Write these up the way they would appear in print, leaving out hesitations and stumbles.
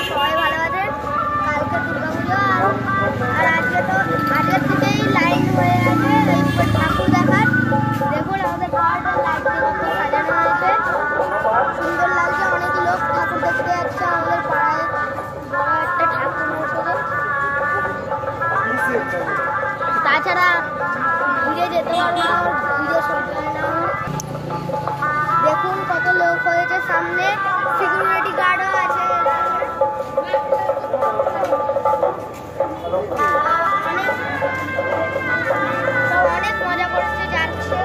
সবাই ভালো আছে। কালকে দুর্গাপুজো আর আজকে তো আগের থেকেই লাইন হয়ে আছে ঠাকুর দেখার। দেখুন আমাদের পাহাড়টা লাইট দিয়ে কত সাজানো হয়েছে, সুন্দর লাগছে। অনেক লোক ঠাকুর দেখতে যাচ্ছে আমাদের পাড়ায়। একটা ঠাকুর বসে, তাছাড়া ঘুরে যেতে পারবো না, ঘুরে সরতে হয় না। দেখুন কত লোক হয়েছে, সামনে সিকিউরিটি গার্ডও আছে। অনেক মজা করছে, যাচ্ছে।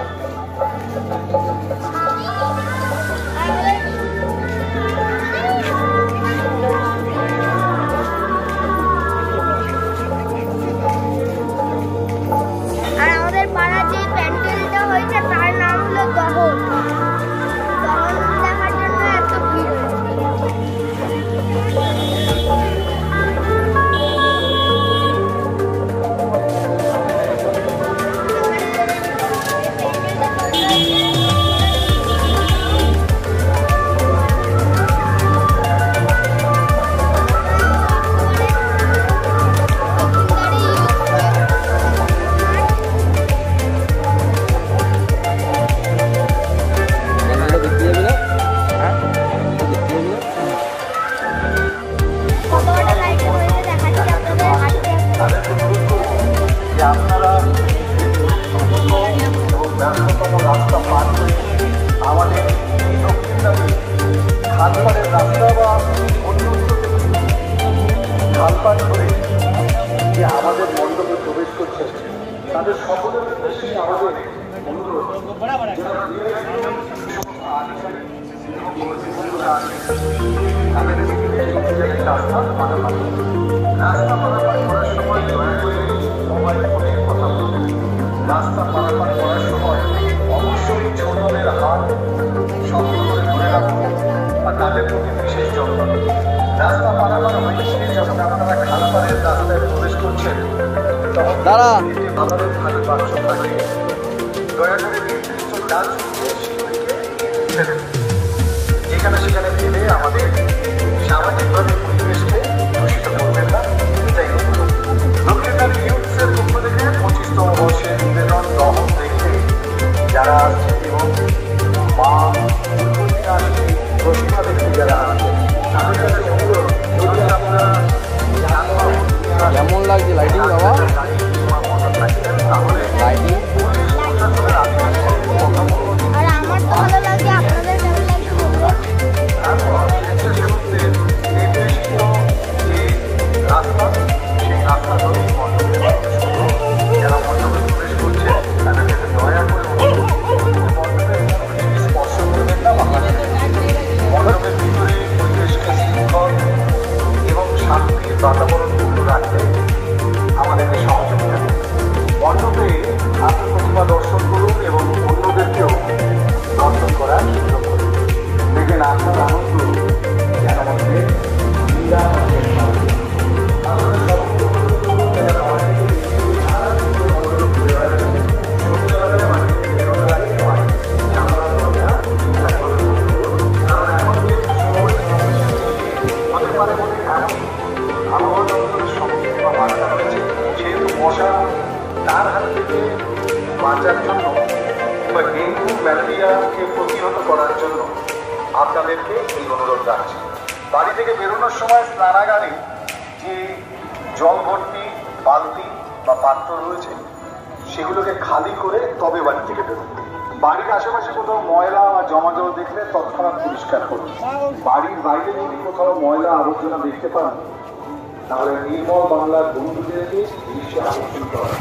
আর আমাদের পাড়ার যে প্যান্ডেলটা হয়েছে তার নাম হলো দহন। দহন দেখার জন্য এত ভিড় হয়েছে। আমাদের মণ্ডপে প্রবেশ করছে তাদের সকলের উদ্দেশ্যে আমাদের অনুরোধ, রাস্তা পারাপার করার সময় দয়া করে মোবাইল ফোনে কথা বলবেন। রাস্তা পারাপার করার সময় অবশ্যই ছোটদের হাত শক্ত করে ধরে রাখুন আর তাদের প্রতি বিশেষ যত্ন। রাস্তা পারাপার হয়ে শেষে যখন আপনারা খালপাড়ের রাস্তায় প্রবেশ করছেন তখন আমাদের খালি বাক্স থাকে, দয়া করে নির্দিষ্ট ডাল যেখানে সেখানে ফেলে আমাদের সামাজিকভাবে পরিবেশকে দূষিত করবেন না। এটাই লক্ষ্মীনারী ইউথসের পক্ষ থেকে 25তম বর্ষের নিবেদন দহন দেখতে যারা আসছে এবং মা প্রতিমা দেখতে যারা আসছে তাদের কাছে অনুরোধ, যদি আপনারা কেমন লাগছে লাইটিং বাবা? তাহলে লাইটিং আর আমার তো ভালো লাগে, আপনাদের কেমন লাগছে বলুন। স্বেচ্ছাসেবকদের নির্দেশিত যে রাস্তা সেই রাস্তা ধরে যারা মণ্ডপে প্রবেশ করছে তাদেরকে দয়া করে মণ্ডপের স্পর্শ করবেন না। মণ্ডপের ভিতরে পরিবেশকে শৃঙ্খল এবং শান্তির বাতাবরণপূর্ণ রাখতে আমাদেরকে সহযোগিতা করুন। মণ্ডপে ঠাকুর প্রতিমা দর্শন করুন এবং অন্যদেরকেও দর্শন করার সুযোগ করুন। দেখবেন আপনার আনন্দ যেন আমাদের মশা তার হাত থেকে বাঁচার জন্য বা ডেঙ্গু ম্যালেরিয়াকে প্রতিহত করার জন্য আপনাদেরকে এই অনুরোধ রাখছি। বাড়ি থেকে বেরোনোর সময় স্নানাগারে যে জল ভর্তি বালতি বা পাত্র রয়েছে সেগুলোকে খালি করে তবে বাড়ি থেকে বেরোন। বাড়ির আশেপাশে কোথাও ময়লা বা জমা জল দেখলে তৎক্ষণাৎ পরিষ্কার করুন। বাড়ির বাইরে যদি কোথাও ময়লা আবর্জনা দেখতে পান তাহলে নির্মল বাংলার বন্ধুদেরকে দৃশ্যে আকর্ষণ করা।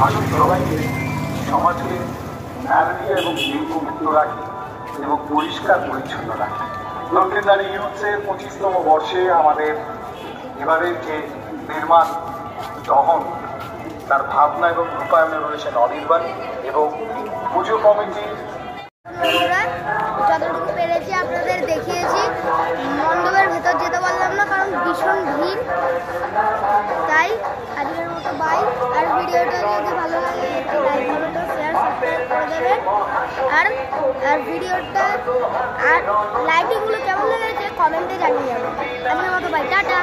আসুন সবাইকে সমাজকে ম্যালেরিয়া এবং ডেঙ্গু মুক্ত রাখি এবং পরিষ্কার পরিচ্ছন্ন রাখি। লক্ষ্মীনারী ইউথসের 25তম বর্ষে আমাদের এবারের যে নির্মাণ দহন তার ভাবনা এবং রূপায়ণে রয়েছেন অনির্বাণ এবং পুজো কমিটির। যতটুকু পেরেছি আপনাদের দেখিয়েছি। মণ্ডপের ভেতর যেতে পারলাম না কারণ ভীষণ ভিড়, তাই আজকের মতো বাই। আর ভিডিওটা যদি ভালো লাগে লাইক কমেন্ট শেয়ার সাবস্ক্রাইব করে দেবেন। দেবেন। আর ভিডিওটা আর লাইটিংগুলো কেমন লেগেছে কমেন্টে জানিয়ে যাবেন। আজকের মতো বাই, টাটা।